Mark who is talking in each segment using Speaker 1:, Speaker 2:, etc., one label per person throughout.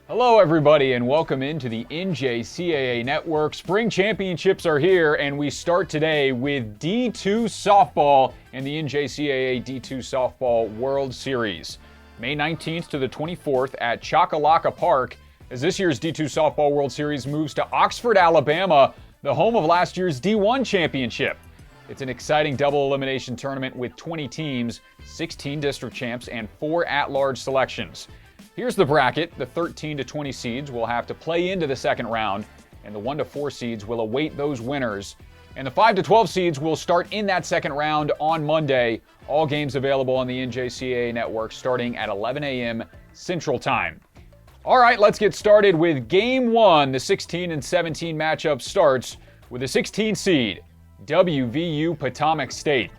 Speaker 1: Hello everybody and welcome into the NJCAA Network. Spring championships are here and we start today with D2 softball in the NJCAA D2 Softball World Series. May 19th to the 24th at Choccolocco Park as this year's D2 Softball World Series moves to Oxford, Alabama, the home of last year's D1 championship. It's an exciting double elimination tournament with 20 teams, 16 district champs, and 4 at-large selections. Here's the bracket. The 13 to 20 seeds will have to play into the second round, and the 1 to 4 seeds will await those winners. And the 5 to 12 seeds will start in that second round on Monday. All games available on the NJCAA Network starting at 11 a.m. Central Time. All right, let's get started with Game 1. The 16 and 17 matchup starts with the 16 seed, WVU Potomac State.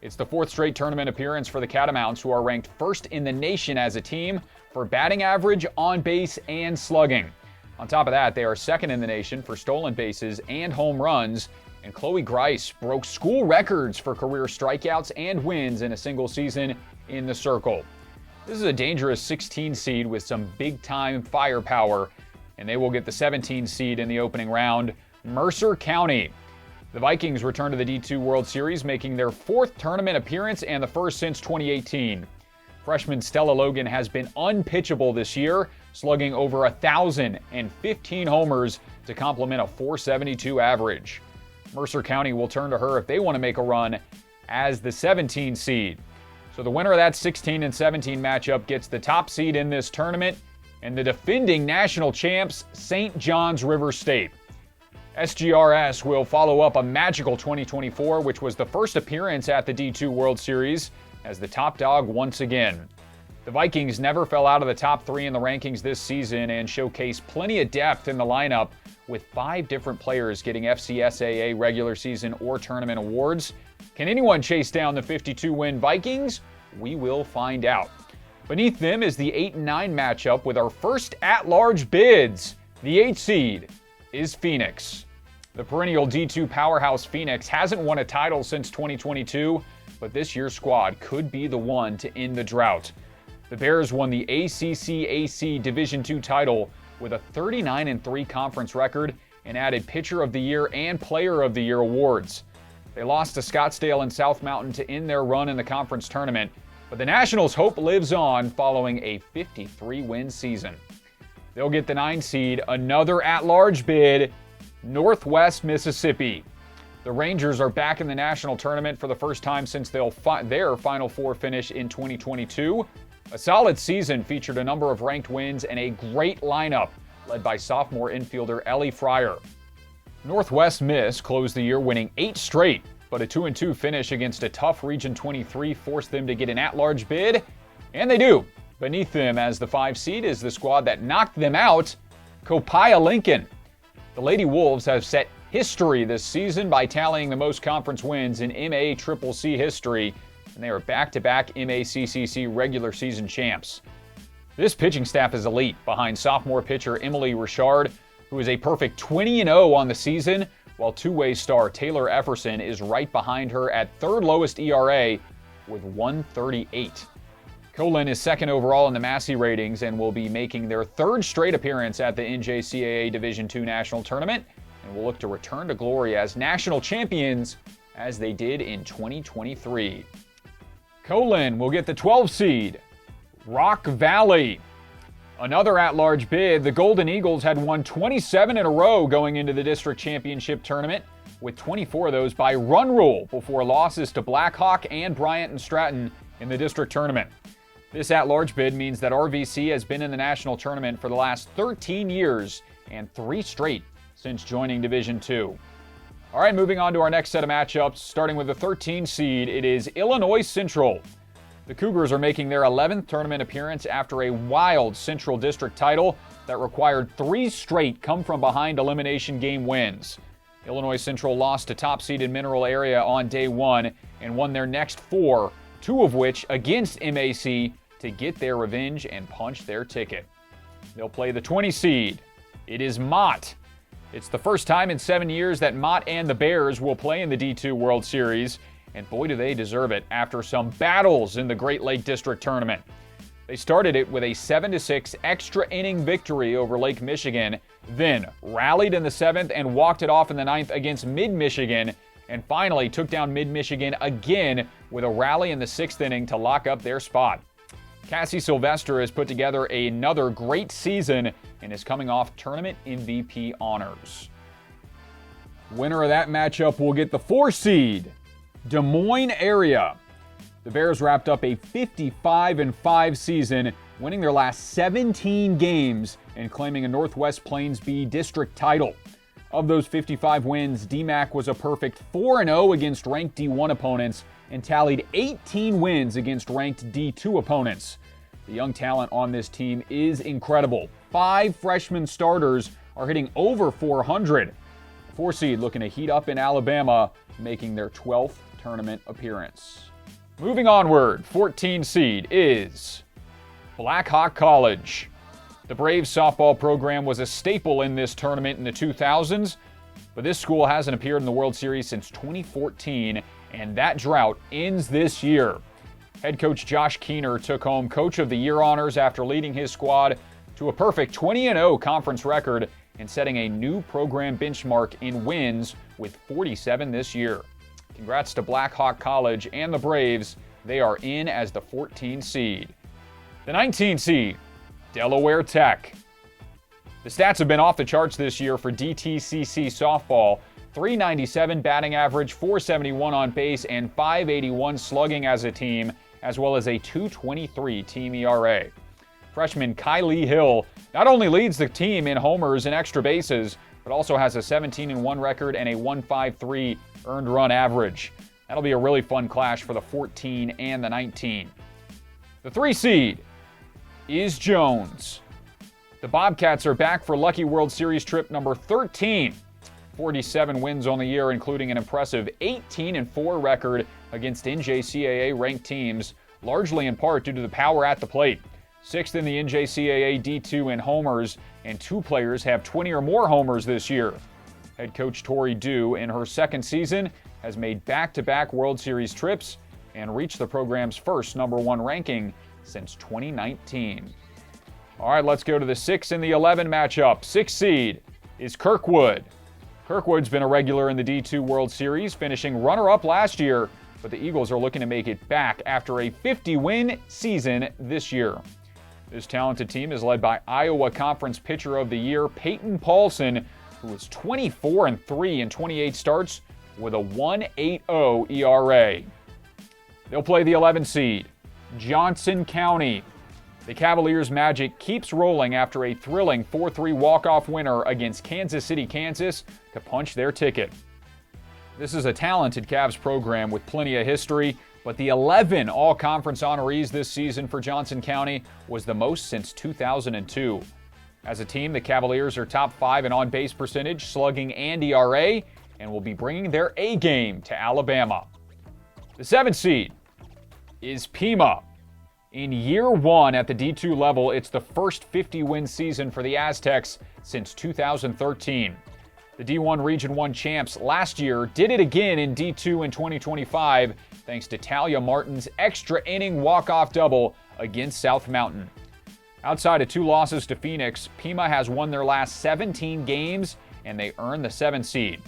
Speaker 1: It's the 4th straight tournament appearance for the Catamounts, who are ranked first in the nation as a team for batting average, on base, and slugging. On top of that, they are second in the nation for stolen bases and home runs, and Chloe Grice broke school records for career strikeouts and wins in a single season in the circle. This is a dangerous 16 seed with some big-time firepower, and they will get the 17 seed in the opening round, Mercer County. The Vikings return to the D2 World Series, making their 4th tournament appearance and the first since 2018. Freshman Stella Logan has been unpitchable this year, slugging over 1,015 homers to complement a .472 average. Mercer County will turn to her if they want to make a run as the 17 seed. So the winner of that 16 and 17 matchup gets the top seed in this tournament and the defending national champs, St. John's River State. SGRS will follow up a magical 2024, which was the first appearance at the D2 World Series, as the top dog once again. The Vikings never fell out of the top 3 in the rankings this season and showcased plenty of depth in the lineup, with 5 different players getting FCSAA regular season or tournament awards. Can anyone chase down the 52-win Vikings? We will find out. Beneath them is the 8 and 9 matchup with our first at-large bids. The 8 seed is Phoenix. The perennial D2 powerhouse Phoenix hasn't won a title since 2022, but this year's squad could be the one to end the drought. The Bears won the ACCAC Division II title with a 39-3 conference record and added Pitcher of the Year and Player of the Year awards. They lost to Scottsdale and South Mountain to end their run in the conference tournament, but the Nationals' hope lives on following a 53-win season. They'll get the 9 seed, another at-large bid, Northwest Mississippi. The Rangers are back in the national tournament for the first time since their Final Four finish in 2022. A solid season featured a number of ranked wins and a great lineup led by sophomore infielder Ellie Fryer. Northwest Miss closed the year winning 8 straight, but a 2-2 finish against a tough Region 23 forced them to get an at-large bid, and they do. Beneath them as the 5 seed is the squad that knocked them out, Copiah-Lincoln. The Lady Wolves have set history this season by tallying the most conference wins in MACCC history, and they are back-to-back MACCC regular season champs. This pitching staff is elite behind sophomore pitcher Emily Richard, who is a perfect 20-0 on the season, while two-way star Taylor Efferson is right behind her at 3rd lowest ERA with 138. Colin is 2nd overall in the Massey ratings and will be making their 3rd straight appearance at the NJCAA Division II National Tournament, and will look to return to glory as national champions as they did in 2023. Colin will get the 12 seed, Rock Valley. Another at-large bid, the Golden Eagles had won 27 in a row going into the district championship tournament, with 24 of those by run rule before losses to Blackhawk and Bryant and Stratton in the district tournament. This at-large bid means that RVC has been in the national tournament for the last 13 years and 3 straight since joining Division II. All right, moving on to our next set of matchups, starting with the 13 seed, it is Illinois Central. The Cougars are making their 11th tournament appearance after a wild Central District title that required 3 straight come-from-behind elimination game wins. Illinois Central lost to top-seeded Mineral Area on day 1 and won their next 4, 2 of which against MAC, to get their revenge and punch their ticket. They'll play the 20 seed. It is Mott. It's the first time in 7 years that Mott and the Bears will play in the D2 World Series, and boy do they deserve it after some battles in the Great Lake District Tournament. They started it with a 7-6 extra inning victory over Lake Michigan, then rallied in the 7th and walked it off in the 9th against Mid-Michigan, and finally took down Mid-Michigan again with a rally in the 6th inning to lock up their spot. Cassie Sylvester has put together another great season and is coming off tournament MVP honors. Winner of that matchup will get the 4 seed, Des Moines area. The Bears wrapped up a 55-5 season, winning their last 17 games and claiming a Northwest Plains B district title. Of those 55 wins, DMAC was a perfect 4-0 against ranked D1 opponents and tallied 18 wins against ranked D2 opponents. The young talent on this team is incredible. 5 freshman starters are hitting over 400. The 4 seed looking to heat up in Alabama, making their 12th tournament appearance. Moving onward, 14 seed is Black Hawk College. The Braves softball program was a staple in this tournament in the 2000s, but this school hasn't appeared in the World Series since 2014, and that drought ends this year. Head coach Josh Keener took home Coach of the Year honors after leading his squad to a perfect 20-0 conference record and setting a new program benchmark in wins with 47 this year. Congrats to Black Hawk College and the Braves. They are in as the 14 seed. The 19 seed, Delaware Tech. The stats have been off the charts this year for DTCC softball. .397 batting average, .471 on base, and .581 slugging as a team, as well as a .223 team ERA. Freshman Kylie Hill not only leads the team in homers and extra bases, but also has a 17-1 record and a .153 earned run average. That'll be a really fun clash for the 14 and the 19. The 3 seed is Jones. The Bobcats are back for Lucky World Series trip number 13. 47 wins on the year, including an impressive 18-4 record against NJCAA ranked teams, largely in part due to the power at the plate. 6th in the NJCAA D2 in homers, and 2 players have 20 or more homers this year. Head coach Tori Dew, in her 2nd season, has made back-to-back World Series trips and reached the program's first number 1 ranking since 2019. All right, let's go to the 6 and the 11 matchup. 6 seed is Kirkwood. Kirkwood's been a regular in the D2 World Series, finishing runner-up last year, but the Eagles are looking to make it back after a 50-win season this year. This talented team is led by Iowa Conference Pitcher of the Year Peyton Paulson, who is 24-3 in 28 starts with a 1.80 ERA. They'll play the 11 seed, Johnson County. The Cavaliers' magic keeps rolling after a thrilling 4-3 walk-off winner against Kansas City, Kansas, to punch their ticket. This is a talented Cavs program with plenty of history, but the 11 all-conference honorees this season for Johnson County was the most since 2002. As a team, the Cavaliers are top 5 in on-base percentage, slugging, and ERA, and will be bringing their A game to Alabama. The 7th seed is Pima. In year 1 at the D2 level, it's the first 50-win season for the Aztecs since 2013. The D1 Region 1 champs last year did it again in D2 in 2025, thanks to Talia Martin's extra inning walk-off double against South Mountain. Outside of 2 losses to Phoenix, Pima has won their last 17 games, and they earned the 7th seed.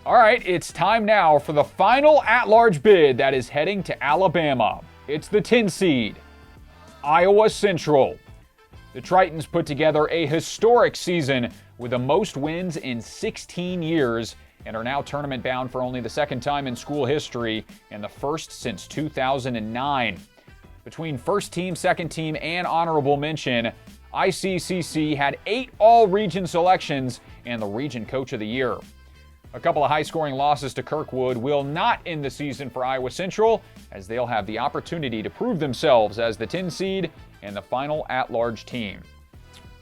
Speaker 1: All right, it's time now for the final at-large bid that is heading to Alabama. It's the 10 seed, Iowa Central. The Tritons put together a historic season with the most wins in 16 years and are now tournament bound for only the 2nd time in school history and the 1st since 2009. Between 1st team, 2nd team, and honorable mention, ICCC had 8 all-region selections and the region coach of the year. A couple of high-scoring losses to Kirkwood will not end the season for Iowa Central, as they'll have the opportunity to prove themselves as the 10 seed and the final at-large team.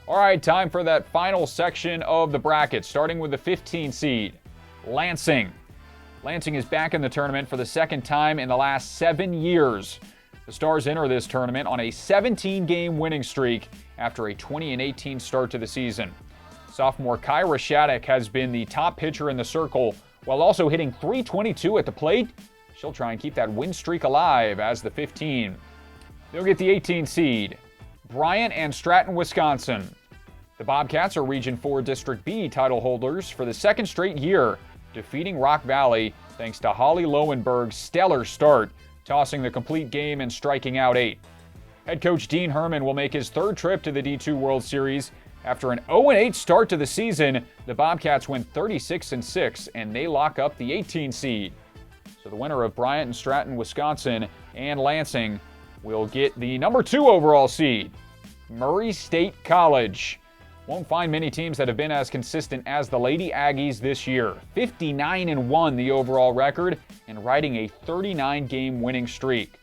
Speaker 1: All right, time for that final section of the bracket, starting with the 15 seed, Lansing. Lansing is back in the tournament for the 2nd time in the last 7 years. The Stars enter this tournament on a 17-game winning streak after a 20-18 start to the season. Sophomore Kyra Shattuck has been the top pitcher in the circle, while also hitting .322 at the plate. She'll try and keep that win streak alive as the 15. They'll get the 18 seed. Bryant and Stratton, Wisconsin. The Bobcats are Region 4 District B title holders for the second straight year, defeating Rock Valley thanks to Holly Lowenberg's stellar start, tossing the complete game and striking out 8. Head coach Dean Herman will make his third trip to the D2 World Series. After an 0-8 start to the season, the Bobcats win 36-6, and they lock up the 18 seed. So the winner of Bryant and Stratton, Wisconsin, and Lansing will get the number 2 overall seed. Murray State College. Won't find many teams that have been as consistent as the Lady Aggies this year. 59-1 the overall record, and riding a 39-game winning streak.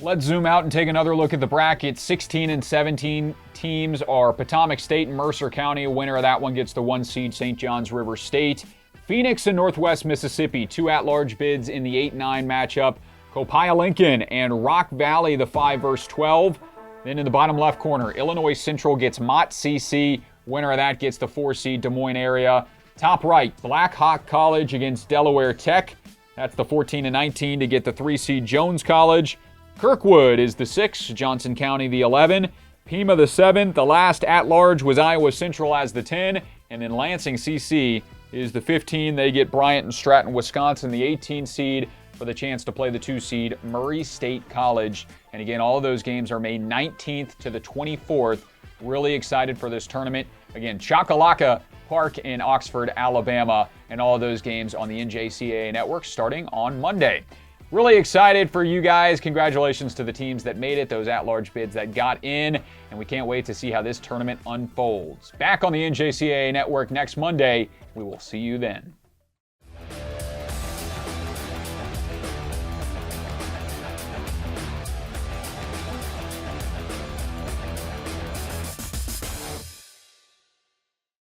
Speaker 1: Let's zoom out and take another look at the bracket. 16 and 17 teams are Potomac State and Mercer County. A winner of that one gets the 1 seed St. John's River State. Phoenix and Northwest Mississippi, 2 at-large bids in the 8-9 matchup. Copiah-Lincoln and Rock Valley, the 5 versus 12. Then in the bottom left corner, Illinois Central gets Mott CC. Winner of that gets the 4 seed Des Moines area. Top right, Black Hawk College against Delaware Tech. That's the 14 and 19 to get the 3 seed Jones College. Kirkwood is the 6, Johnson County the 11, Pima the 7. The last at-large was Iowa Central as the 10, and then Lansing CC is the 15. They get Bryant and Stratton, Wisconsin, the 18 seed for the chance to play the 2 seed Murray State College. And again, all of those games are May 19th to the 24th. Really excited for this tournament. Again, Choccolocco Park in Oxford, Alabama, and all of those games on the NJCAA Network starting on Monday. Really excited for you guys. Congratulations to the teams that made it, those at-large bids that got in, and we can't wait to see how this tournament unfolds. Back on the NJCAA Network next Monday. We will see you then.